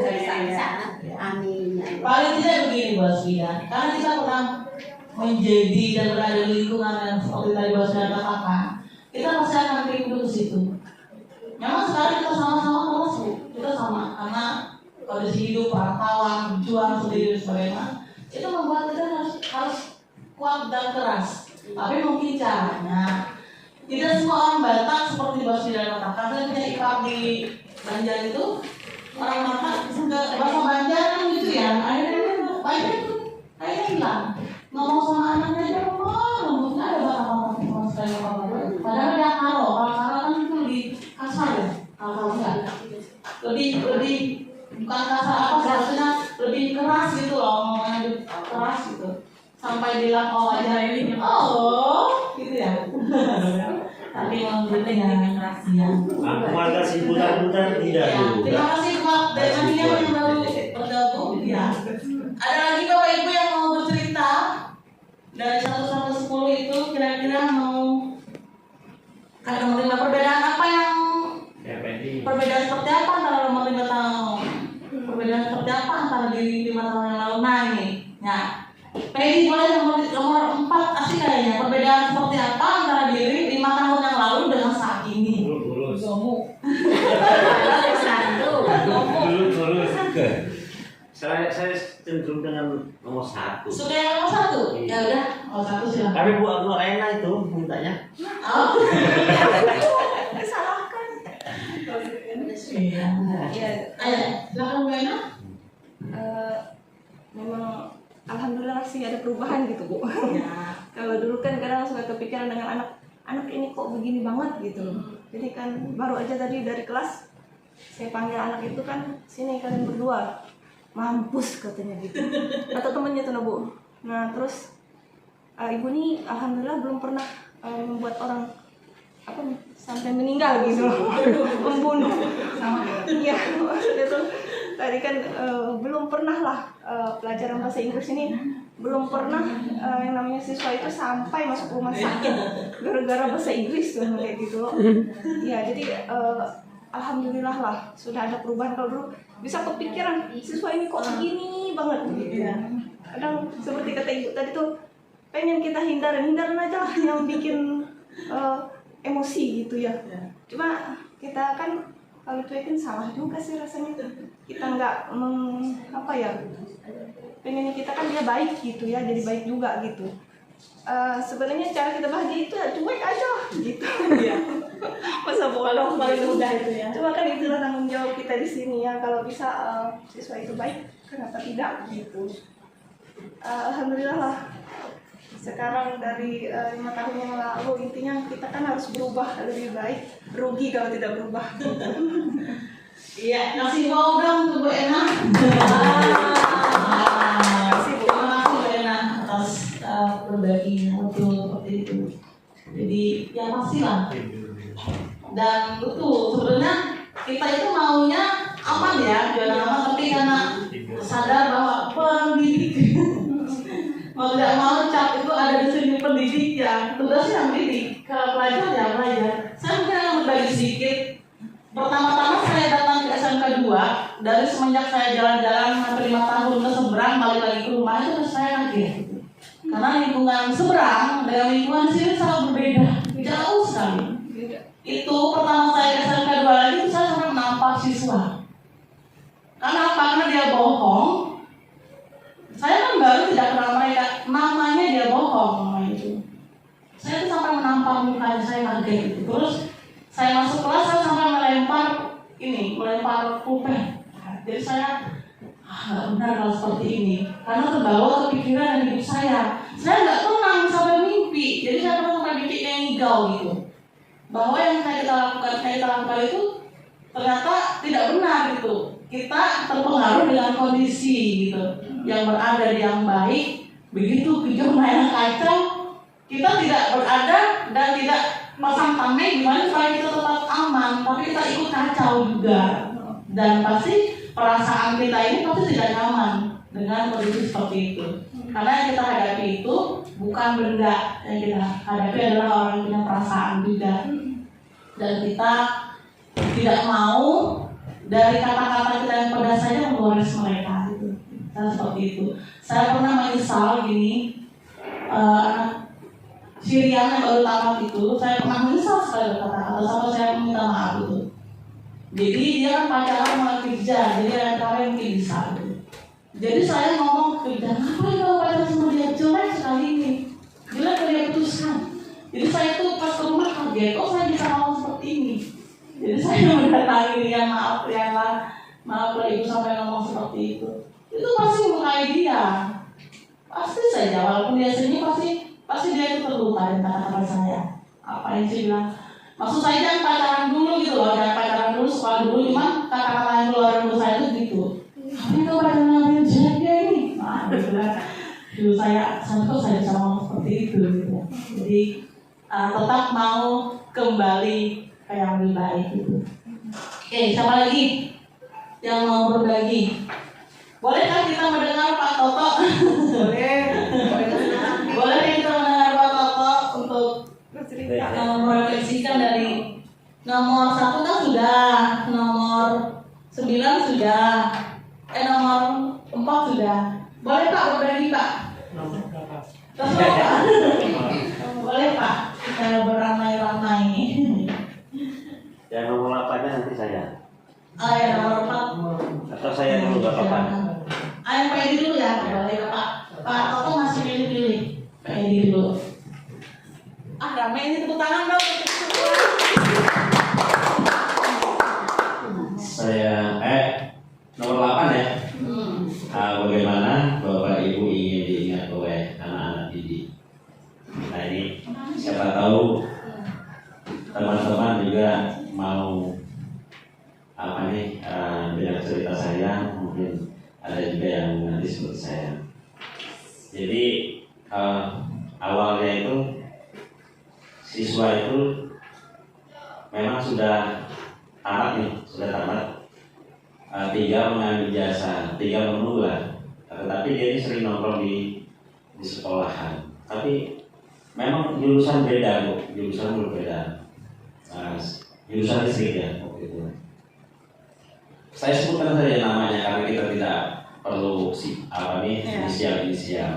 Amin. Paling tidak begini Bu Asmina, karena kita pernah menjadi dan berada di lingkungan yang seperti tadi Bu Asmina katakan, kita pasti akan rindu ke situ. Memang sekarang kita sama-sama terus Bu, kita sama, karena kondisi hidup, perantauan, berjuang sendiri dan sebagainya, itu membuat kita harus kuat dan keras. Tapi mungkin caranya tidak semua orang Batak seperti Bu Asmina katakan. Saya punya ipar di Banjar itu, orang Batak ke bahasa Banjar kan gitu ya, akhirnya hilang. Ngomong sama anaknya aja lembut, nggak ada bakat-bakat sama sekali. Padahal dia karo kan itu lebih kasar ya, kalau enggak lebih bukan kasar apa seharusnya lebih keras gitu loh, ngomongnya lebih keras gitu. Sampai bilang aja ini gitu ya. Tapi memang penting ya. Aku mata si putar-putar tidak juga. Terima kasih Pak dari yang baru bergabung ya. Ada lagi Bapak Ibu yang mau bercerita dari 1 sampai 10 itu kira-kira mau menerima perbedaan apa yang perbedaan seperti apa antara nomor 5 tahun, perbedaan seperti apa antara diri 5 tahun yang lalu. Nah ini, ya. Pedi boleh nomor 4 asik kayaknya. Perbedaan seperti apa antara diri 5 tahun yang lalu dengan saat ini? Lurus. Lurus. Saya cenderung dengan nomor 1. Suka yang nomor 1? Ya udah, nomor 1 silakan. Tapi Bu aku enak itu mintanya. Oh. Disalahkan. Iya. Ayo, silakan Bu Ena. Memang alhamdulillah sih ada perubahan gitu Bu. Ya. Kalau dulu kan kadang suka kepikiran dengan anak ini kok begini banget gitu loh. Jadi kan baru aja tadi dari kelas saya panggil anak itu kan, sini kalian berdua, mampus katanya gitu. Atau temennya tuh Bu. Nah terus ibu nih alhamdulillah belum pernah membuat orang sampai meninggal gitu loh. Membunuh. Iya maksudnya tuh tadi kan belum pernah lah pelajaran bahasa Inggris ini belum pernah yang namanya siswa itu sampai masuk rumah sakit gara-gara bahasa Inggris tuh kayak gitu loh. Ya jadi alhamdulillah lah sudah ada perubahan. Kalau dulu bisa kepikiran siswa ini kok begini banget gitu ya. Kadang seperti kata ibu tadi tuh pengen kita hindarin aja lah yang bikin emosi gitu ya. Cuma kita kan kalau cuekin salah juga sih rasanya. Kita nggak pengennya kita kan dia baik gitu ya, jadi baik juga gitu. Sebenarnya cara kita bahagia itu ya cuek aja gitu ya. Masa bodoh paling mudah itu ya. Cuma kan itulah tanggung jawab kita di sini ya. Kalau bisa siswa itu baik, kenapa tidak gitu. Alhamdulillah lah. Sekarang dari 5 tahun yang lalu intinya kita kan harus berubah lebih baik. Rugi kalau tidak berubah. Iya, kasih bau dong ke Bu Ena. Terima kasih Bu Ena atas berbaginya, betul seperti itu. Jadi ya pastilah. Dan betul sebenarnya kita itu maunya aman ya, jualan aman, tapi karena sadar bahwa pendidik mau tidak mau cap itu ada di sini pendidik ya, tugasnya mendidik. Kalau pelajar ya pelajar. Saya mungkin akan berbagi sedikit. Pertama-tama saya datang ke SMK 2, dari semenjak saya jalan-jalan hampir 5 tahun ke seberang balik lagi ke rumah itu saya kaget. Karena lingkungan seberang dengan lingkungan sini sangat berbeda, jauh sekali. Itu pertama saya ke SMK 2 lagi itu saya sampai menampar siswa. Karena apa? Karena dia bohong. Saya kan baru tidak kenal mereka, namanya dia bohong namanya itu. Saya tuh sampai menampar mukanya, saya kaget gitu. Terus saya masuk kelas, saya sampai melempar pulpen. Jadi saya nggak benar kalau seperti ini, karena terbawa kepikiran dan hidup saya. Saya nggak tenang sampai mimpi. Jadi saya pernah sampai bikin ngigau gitu, bahwa yang kita lakukan itu ternyata tidak benar gitu. Kita terpengaruh dengan kondisi gitu, yang berada di yang baik, begitu ke zona yang kacau, kita tidak berada dan tidak pasang tameng gimana supaya kita tetap aman, tapi kita ikut kacau juga. Dan pasti perasaan kita ini pasti tidak nyaman. dengan kondisi seperti itu. Karena yang kita hadapi itu bukan benda, yang kita hadapi adalah orang yang punya perasaan juga. Dan kita tidak mau dari kata-kata kita yang pedas saja menggores mereka gitu. Saya seperti itu. Saya pernah menyesal gini, anak Syrian yang baru tamat itu, saya pernah menyesal sekali kata-kata sampai saya meminta maaf itu. Jadi dia kan pacaran sama kerja, jadi antara yang bisa gitu. Jadi saya ngomong ke kerja, ngapain kamu pacaran sama dia, jelek sekali ini, jelek dia putuskan. Jadi saya tuh pas ke rumah kaget, oh saya bisa ngomong seperti ini. Jadi saya mendatangi dia, maaf lah ibu sampai ngomong seperti itu. Itu pasti melukai dia, pasti saja walaupun dia senyum pasti dia itu terluka dengan kata-kata saya. Apa yang saya bilang? Maksud saya jangan pacaran dulu gitu loh, jangan pacaran dulu, sekolah dulu, cuman kata-kata yang keluar dari saya itu gitu. Tapi kau pacaran sama dia jelek dia ini. Nah, gitu kan. Dulu saya bisa ngomong seperti itu gitu. Jadi tetap mau kembali ke yang lebih baik gitu. Oke, siapa lagi yang mau berbagi? Bolehkah kita mendengar Pak Toto? Boleh. Boleh kita mendengar Pak Toto untuk merefleksikan dari nomor 1 kan sudah, nomor 9 sudah, nomor 4 sudah. Boleh Pak berbagi Pak? Terserah Pak. Boleh Pak, kita beramai-ramai. Yang nomor 8-nya nanti saya. Ya nomor 4. Atau saya dulu gak apa-apa. Yang Pak Edi dulu ya, boleh Pak. Pak Toto masih pilih-pilih. Pak Edi dulu. Ramai ini tepuk tangan dong. Saya nomor 8 ya. Bagaimana Bapak Ibu ingin diingat oleh anak-anak didik. Nah ini siapa tahu teman-teman juga mau dengan cerita saya, mungkin ada juga yang nanti seperti saya. Jadi awalnya itu siswa itu memang sudah tamat, tinggal mengambil jasa, tinggal menunggu lah. Tetapi dia ini sering nongkrong di sekolahan. Tapi memang jurusan beda bu, jurusan berbeda. Jurusan listrik ya waktu itu. Saya sebutkan saja namanya karena kita tidak perlu inisial.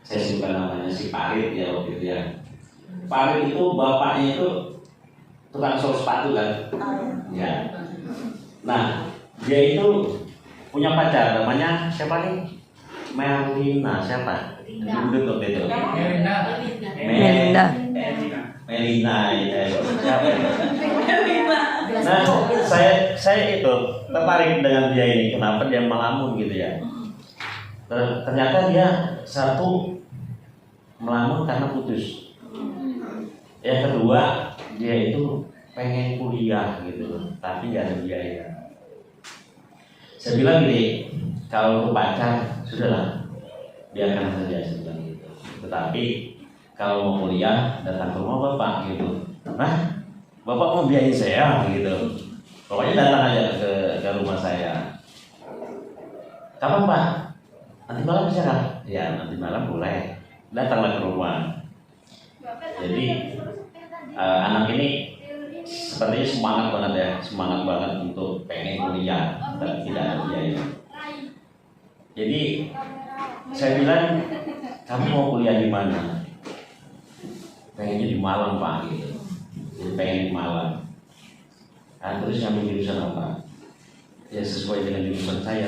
Saya sebutkan namanya si Parit ya waktu itu ya. Parit itu bapaknya itu tukang sol sepatu kan. Ya. Nah dia itu punya pacar namanya siapa nih? Melina siapa? Duduk waktu itu. Melina siapa? Nah, saya itu tertarik dengan dia ini. Kenapa dia melamun gitu ya? Ternyata dia satu melamun karena putus. Yang kedua dia itu pengen kuliah gitu, tapi nggak ada biaya. Saya bilang gini, kalau untuk pacar sudahlah, biarkan saja saya bilang gitu. Tetapi kalau mau kuliah datang ke rumah bapak gitu. Nah, bapak mau biayain saya gitu. Pokoknya datang aja ke rumah saya. Kapan Pak? Nanti malam bisa kan? Ya nanti malam boleh. Datanglah ke rumah. Jadi anak ini sepertinya semangat banget untuk pengen kuliah, tapi tidak ada biaya. Jadi saya bilang, kamu mau kuliah di mana? Pengennya di Malang Pak gitu. Jadi pengen di Malang. Nah, terus ngambil jurusan apa? Ya sesuai dengan jurusan saya.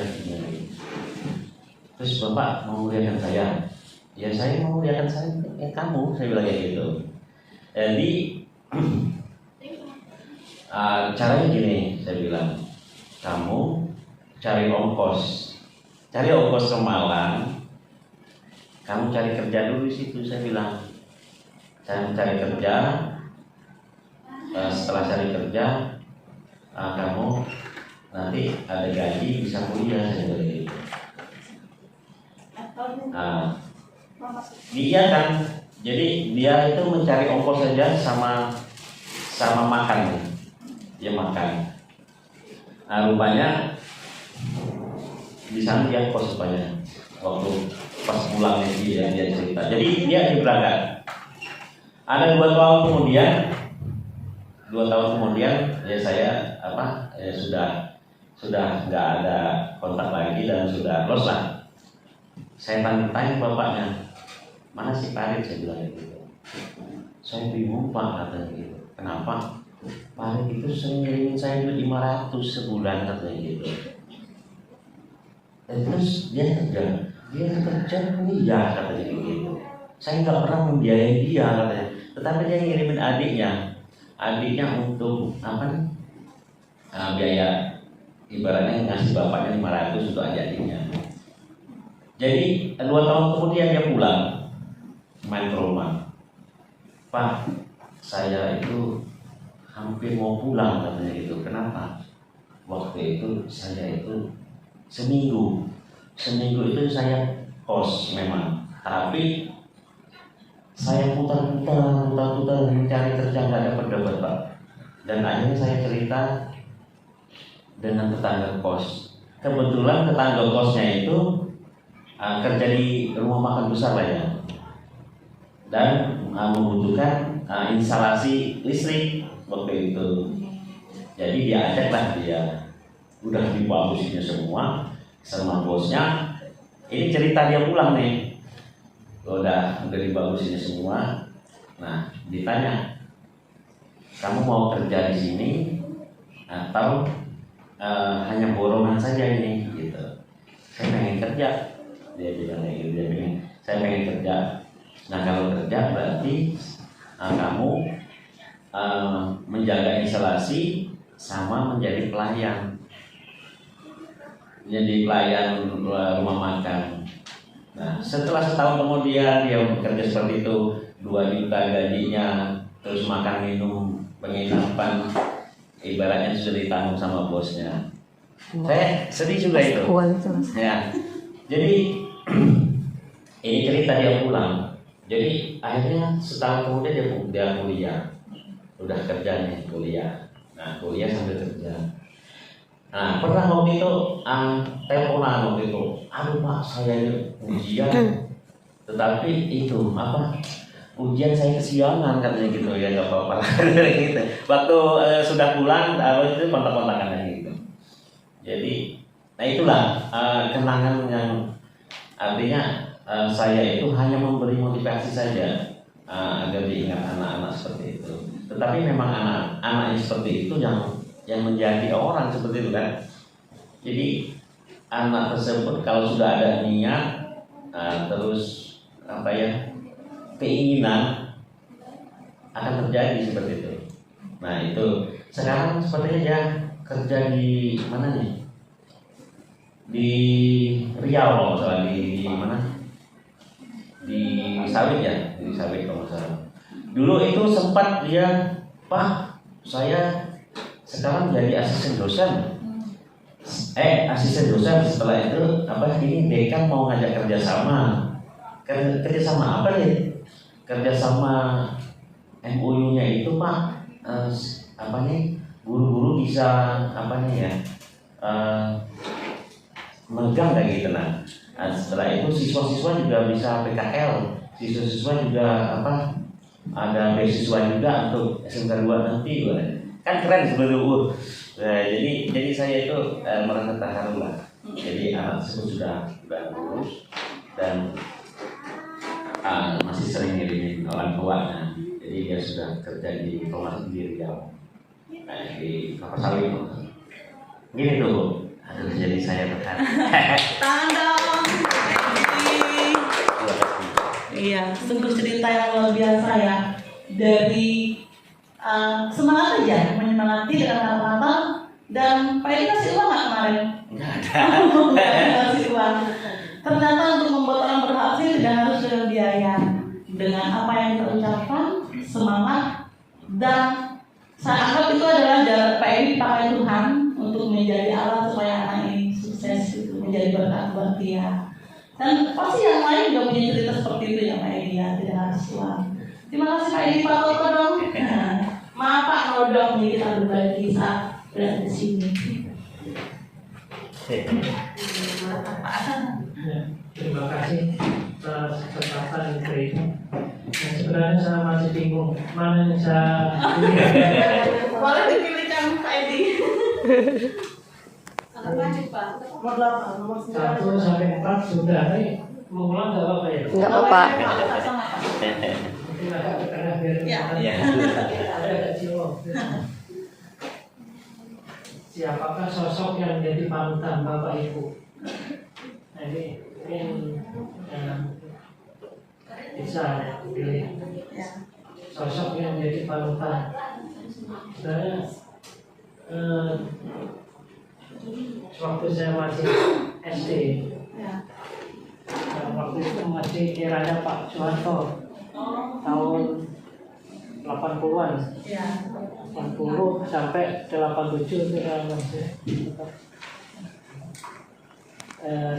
Terus Bapak mau kuliahkan saya? Ya saya mau kuliahkan saya, kamu. Saya bilang kayak gitu. Jadi caranya gini, saya bilang, kamu cari ongkos ke Malang, kamu cari kerja dulu di situ. Saya bilang, saya cari kerja, setelah cari kerja, kamu nanti ada gaji bisa kuliah. Saya bilang gitu. Dia kan, jadi dia itu mencari ongkos saja sama makan, dia makan. Nah rupanya di sana dia kos banyak. waktu pas pulang dia cerita. Jadi dia berangkat. Ada 2 tahun kemudian ya saya sudah nggak ada kontak lagi dan sudah close lah. Saya tanya bapaknya, mana si Farid, saya bilang gitu. Saya bingung Pak, katanya gitu. Kenapa? Farid itu sering ngirimin saya duit 500 sebulan, katanya gitu. Dan terus dia kerja kuliah, katanya gitu. Saya nggak pernah membiayai dia, katanya. Tetapi dia ngirimin adiknya untuk biaya, ibaratnya ngasih bapaknya 500 untuk adiknya. Jadi 2 tahun kemudian dia pulang main ke rumah. Pak, saya itu hampir mau pulang, katanya gitu. Kenapa? Waktu itu saya itu seminggu itu saya kos memang, tapi saya putar-putar mencari kerja nggak dapat Pak. Dan akhirnya saya cerita dengan tetangga kos. Kebetulan tetangga kosnya itu kerja di rumah makan besar lah ya, dan membutuhkan instalasi listrik waktu itu. Jadi dia ajaklah, dia udah dibagusinnya semua sama bosnya. Ini cerita dia pulang nih, udah dibagusinnya semua. Nah, ditanya, kamu mau kerja di sini atau hanya borongan saja ini, gitu. Saya pengen kerja, dia bilang gitu. Saya pengen kerja. Nah, kalau kerja berarti kamu menjaga instalasi sama menjadi pelayan rumah makan. Nah, setelah setahun kemudian dia bekerja seperti itu, 2 juta gajinya, terus makan minum penginapan, ibaratnya sudah ditanggung sama bosnya. Saya sedih juga itu. Ya, jadi ini cerita dia pulang. Jadi akhirnya setahun kemudian dia kuliah, udah kerja nih kuliah. Nah, kuliah sambil kerja. Nah, pernah waktu itu teleponan waktu itu, aduh Pak, saya ini ujian, tetapi itu ujian saya kesiangan, katanya gitu. Ya nggak apa-apa gitu. Waktu sudah pulang, itu kontak-kontakan lagi gitu. Jadi, nah itulah kenangan yang artinya saya itu hanya memberi motivasi saja agar diingat anak-anak seperti itu. Tetapi memang anak-anak yang seperti itu yang menjadi orang seperti itu kan. Jadi anak tersebut kalau sudah ada niat, terus keinginan, akan terjadi seperti itu. Nah itu sekarang sepertinya dia kerja di mana nih? Di Riau kalau nggak salah, di mana? Di Sawit ya, di Sawit kalau nggak salah. Dulu itu sempat dia, Pak, saya sekarang jadi asisten dosen. Asisten dosen, setelah itu ini dekan mau ngajak kerjasama. Kerjasama apa nih? Kerjasama MOU-nya itu Pak, guru-guru bisa megang kayak gitu. Nah, setelah itu siswa-siswa juga bisa PKL, siswa-siswa juga ada beasiswa juga untuk SMK 2 nanti, kan keren seperti itu. Nah, jadi saya itu merasa terharu lah. Jadi anak tersebut sudah lulus dan masih sering ngirimin orang tuanya. Jadi dia sudah kerja di rumah di Riau, di Kelapa Sawit. Gini tuh, jadi saya terharu. Tangan dong. Iya, sungguh cerita yang luar biasa ya. Dari semangat aja, menyemangati dengan kata-kata. Dan Pak Edi kasih uang nggak kemarin? Nggak ada. Nggak kasih uang. Ternyata untuk membuat orang berhasil tidak harus dengan biaya. Dengan apa yang kita ucapkan, semangat, dan saya anggap itu adalah jalan Pak Edi pakai Tuhan untuk menjadi alat supaya anak ini sukses, gitu, menjadi berkat buat dia. Dan pasti yang lain juga punya cerita seperti itu ya Pak Edi ya, tidak harus uang. Terima kasih Pak Edi, Pak Toto dong. Maaf Pak kalau dong nih kita berbagi saat berada di sini. Terima kasih atas kesempatan ini. Nah, sebenarnya saya masih bingung mana yang saya Boleh dipilihkan Pak Edi. Nomor 8, nomor 9. 1 sampai 4 sudah. Nih mengulang nggak apa-apa ya? Nggak apa-apa. Mungkin agak ke tengah biar Iya. ada agak cilok. Siapakah sosok yang menjadi panutan Bapak Ibu? Nah, ini bisa pilih sosok yang menjadi panutan. Sebenarnya waktu saya masih SD, waktu itu masih eranya Pak Soeharto, tahun 80-an, 80 sampai 87 itu masih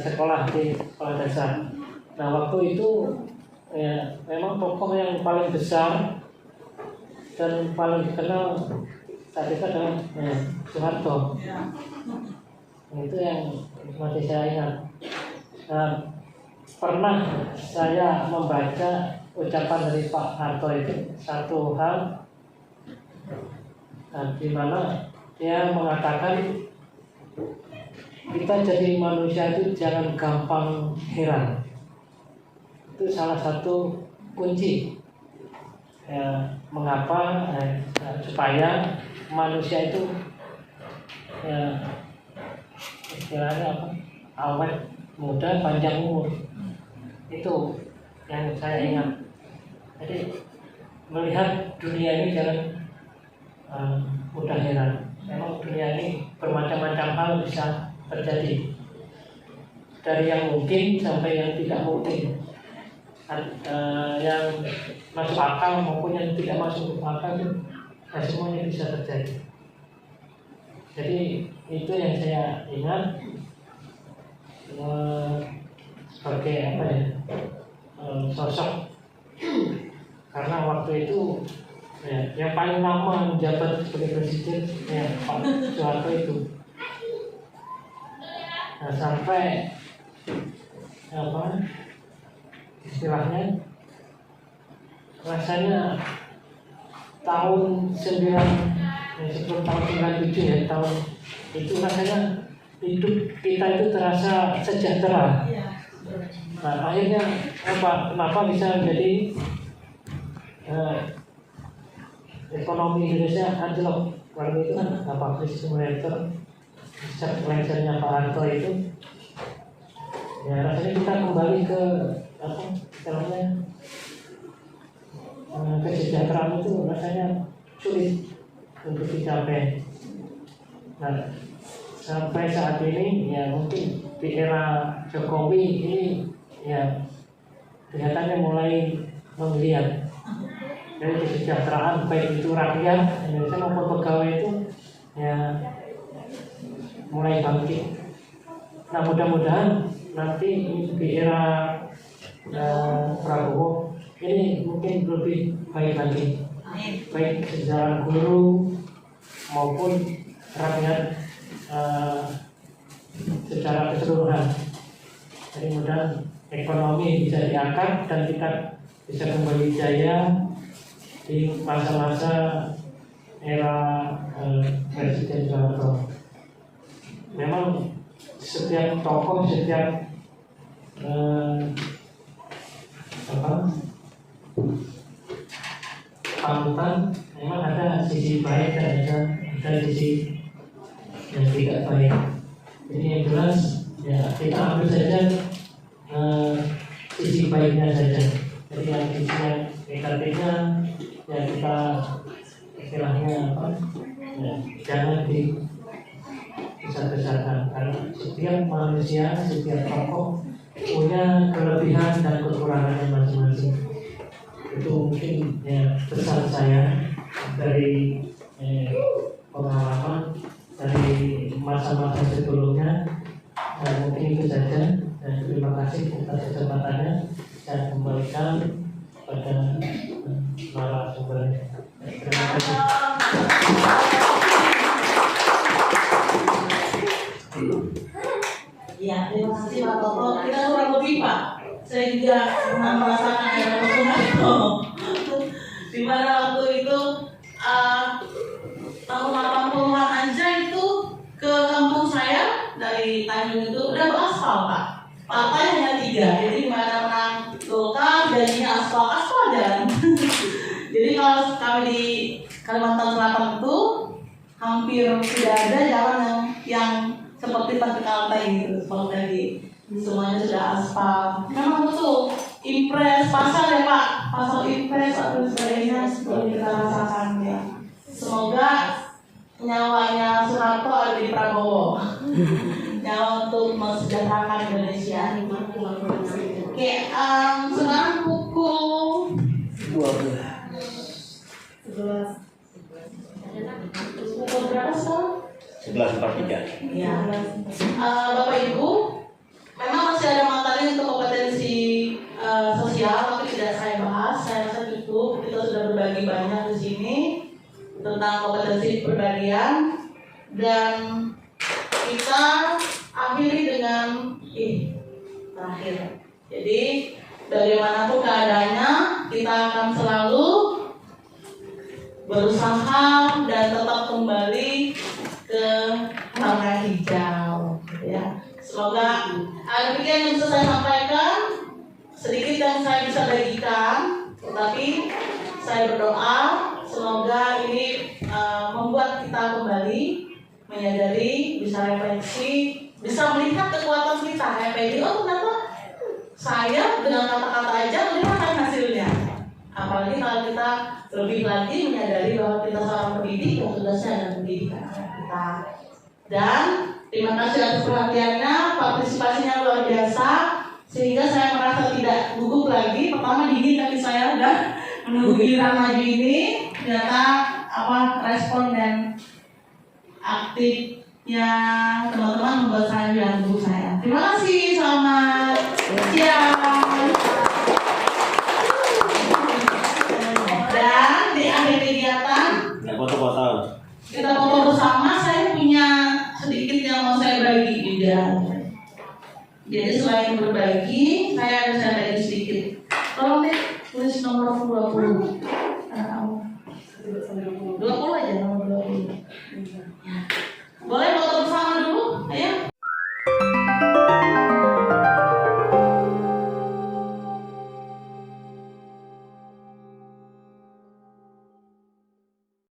sekolah di sekolah dasar. Nah waktu itu memang tokoh yang paling besar dan paling dikenal saat itu adalah Soeharto. Itu yang masih saya ingat. Nah, pernah saya membaca ucapan dari Pak Harto itu satu hal, di mana dia mengatakan kita jadi manusia itu jangan gampang heran. Itu salah satu kunci mengapa supaya manusia itu istilahnya apa, awet muda panjang umur. Itu yang saya ingat. Jadi melihat dunia ini jangan mudah heran. Memang dunia ini bermacam-macam hal bisa terjadi, dari yang mungkin sampai yang tidak mungkin, yang masuk akal maupun yang tidak masuk akal itu semuanya bisa terjadi. Jadi itu yang saya ingat sebagai apa ya, sosok, karena waktu itu yang paling lama menjabat sebagai presiden Pak Soeharto itu. Nah, sampai apa istilahnya, rasanya tahun sebelum tahun 97 ya, tahun itu rasanya hidup kita itu terasa sejahtera. Nah akhirnya kenapa bisa menjadi ekonomi Indonesia anjlok? Waktu itu kan krisis moneter, lencernya Pak Harto itu, ya rasanya kita kembali ke kesejahteraan itu rasanya sulit untuk dicapai. Nah, sampai saat ini ya mungkin di era Jokowi ini ya kelihatannya mulai menggeliat. Dari kesejahteraan baik itu rakyat Indonesia maupun pegawai itu ya mulai bangkit. Nah mudah-mudahan nanti di era Prabowo ini mungkin lebih baik lagi, baik kesejahteraan guru maupun rakyat secara keseluruhan. Jadi mudah ekonomi bisa diangkat dan kita bisa kembali jaya di masa-masa era Presiden Soeharto. Memang setiap tokoh, setiap panutan memang ada sisi baik dan ada sisi yang tidak baik. Jadi yang jelas ya kita ambil saja sisi baiknya saja. Jadi yang sisi yang negatifnya ya kita istilahnya ya, jangan dibesar-besarkan, karena setiap manusia, setiap tokoh punya kelebihan dan kekurangannya masing-masing. Itu mungkin ya pesan saya dari pengalaman dari masa-masa sebelumnya. Dan mungkin itu saja, dan terima kasih atas kesempatannya. Saya kembalikan pada narasumbernya. Terima kasih. Ya, terima kasih Pak Toto. Kita merasakan era itu. Dimana waktu itu tahun 80-an aja itu ke kampung saya dari Tanjung itu udah beraspal Pak. Partai hanya 3, jadi dimana menang Golkar jadinya aspal jalan. Jadi kalau kami di Kalimantan Selatan itu hampir tidak ada jalan yang seperti Pantai gitu, kalau tadi semuanya sudah aspal. Memang betul, impres pasar ya Pak, pasar impres atau sebagainya seperti kita rasakan ya. Semoga nyawanya Soeharto ada di Prabowo, nyawa untuk mensejahterakan Indonesia. Oke, sekarang pukul 11. Pukul berapa sekarang? 11.43. Ya. Bapak Ibu, memang masih ada materi untuk kompetensi sosial, tapi tidak saya bahas. Saya rasa cukup. Kita sudah berbagi banyak di sini tentang kompetensi perbadian, dan kita akhiri dengan terakhir. Jadi bagaimanapun keadaannya, kita akan selalu berusaha dan tetap kembali ke warna hijau, ya. Semoga demikian yang bisa saya sampaikan, sedikit yang saya bisa bagikan, tetapi saya berdoa semoga ini membuat kita kembali menyadari, bisa refleksi, bisa melihat kekuatan kita. Kayak oh ternyata saya dengan kata-kata aja melihat hasilnya. Apalagi kalau kita lebih lagi menyadari bahwa kita seorang pendidik yang tugasnya adalah pendidikan kita. Dan terima kasih atas perhatiannya, partisipasinya luar biasa, sehingga saya merasa tidak gugup lagi. Pertama dingin, tapi saya udah menunggu giliran maju ini. Ternyata respon dan aktifnya teman-teman membuat saya dan tubuh saya. Terima kasih, selamat siang. Dan di akhir kegiatan Foto-foto. kita foto bersama. Saya punya sedikit yang mau saya bagi juga. Jadi selain berbagi, saya harus bagi sedikit. Tolong deh tulis nomor 20. 20 aja.